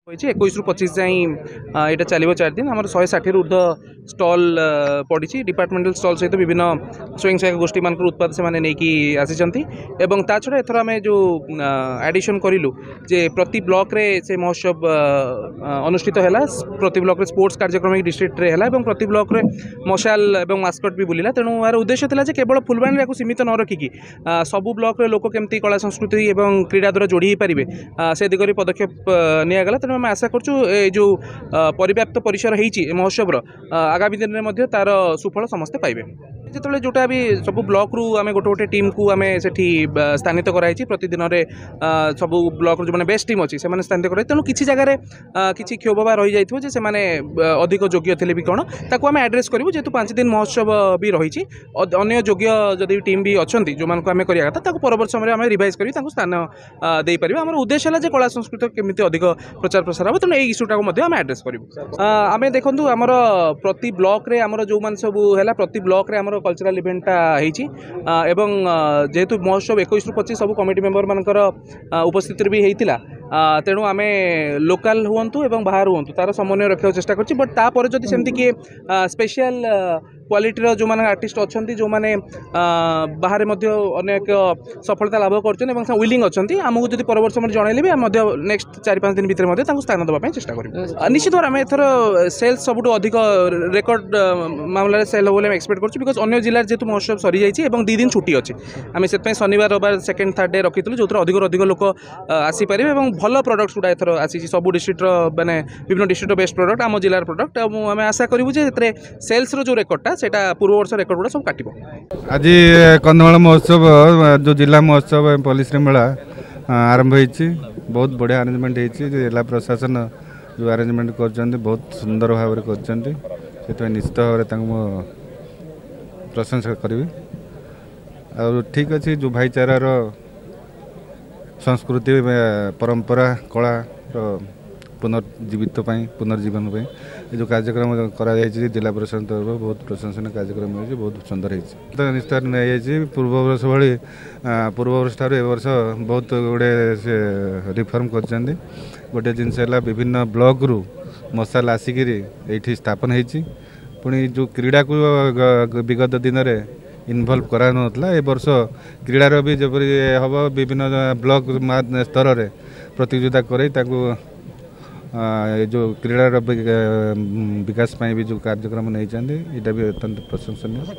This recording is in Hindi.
21 ରୁ 25 जाए यहाँ चलो 4 दिन आम 160 ऊर्ध स्टल पड़ी डिपार्टमेंटल स्टल सहित विभिन्न स्वयं सहायक गोष्ठी मान उत्पाद से नहीं आसी ता छड़ा एथर आम जो एडिशन करूँ जे प्रति ब्लॉक रे से महोत्सव अनुष्ठित है प्रति ब्लॉक रे स्पोर्ट्स कार्यक्रम डिस्ट्रिक्ट रे है प्रति ब्लॉक रे मशाल और मास्कट भी बुलिला तेणु यार उद्देश्य था केवल फुलबाणी को सीमित न रखिकी सबू ब्लॉक रे लोक केमती कला संस्कृति और क्रीड़ा द्वारा जोड़ी पारे से दिगरे पदक्षेप निगला तेणु आम आशा करूँ जो परिव्याप्त परिसर होती महोत्सव आगामी दिन में तार सुफल समस्ते पाइबे जो जोटा भी सब ब्लॉक रु आम गोटे गोटे टीम को आम से स्थानित कराई प्रतिदिन सब ब्लॉक जो मैंने बेस्ट टीम अच्छी से स्थानित कराई तेणु किसी जगह किसी क्षोभा रही जाइए से मैंने अधिक योग्य थे भी कौन ताकू आम एड्रेस करूँ जेहेतु 5 दिन महोत्सव भी रही अन्य योग्य जदि टीम भी अच्छा जो मानक आम करा था परवर्त समय आम रिवाइज कर स्थान दे पार आम उद्देश्य है कला संस्कृति केमी अधिक प्रचार प्रसार हम तेणु इश्यूटा को आम एड्रेस करूँ आम देखूँ आमर प्रति ब्लॉक रे आमर जो मान सब है प्रति ब्लॉक रे आमर कल्चरल इवेंटा होती जेहेतु महोत्सव 21 ରୁ 25 सब कमिटी मेंबर मानकर उपस्थित भी होता तेणु आम लोकल हूँ और बाहर हूँ तार समन्वय रखा चेष्टा कर बट तापर जब सेमती किए स्पेशल क्वालिटीर जो मैंने आर्टिस्ट अच्छा जो मैंने बाहर अनेक सफलता लाभ कर विलिंग अच्छा आमको जब परवर्त समय जनइले भी नेक्स्ट 4-5 दिन भितर स्थान देवाई चेष्टा करूँ निश्चित भाव आम एथर सेल्स सबुठ अधिक रेकर्ड मामला सेल हो एक्सपेक्ट करूँ बिकज अन्य जिले जेहतु महोत्सव सरी जाइए 2 दिन छुट्टी अच्छी आम से शनिवार रविवार 2nd 3rd डे रखी जो अधिक लोक आसीपारे और भल प्रडक्ट्स गुड़ा एथर आसी सब डिस्ट्रिक्टर मैंने विभिन्न डिस्ट्रिक्टर बेस्ट प्रडक्ट आम जिलार प्रडक्ट आम आशा करूँ सेल्स जो रेकर्डटा से पूर्व वर्ष रेकर्ड गुड़ा सब काटो आज कंधमाल महोत्सव जो जिला महोत्सव पुलिस मेला आरंभ होती बहुत बढ़िया आरेंजमेंट होती जिला प्रशासन जो आरेंजमेंट कर बहुत सुंदर भाव कर निश्चित भाव प्रशंसा करी और ठीक अच्छे जो भाईचारार संस्कृति परंपरा कला पुनर्जीवित पुनर्जीवन जो कार्यक्रम करा जिला प्रशासन तरफ बहुत प्रशंसनीय कार्यक्रम हो बहुत सुंदर हो निस्तार नहीं पूर्व वर्ष भाई पूर्व वर्ष ठार वर्ष बहुत गुड़े से रिफॉर्म कर गोटे जिनस विभिन्न ब्लॉक रु मसाल आसिक ये स्थापन होती पुणी जो क्रीड़ा को विगत दिन में इनवल्व करा नथला ए वर्ष क्रीडार भी जपरी हम विभिन्न ब्लॉक स्तर में प्रतियोगिता करे जो क्रीडार विकास भी जो कार्यक्रम नहीं चाहते यहाँ भी अत्यंत प्रशंसनीय।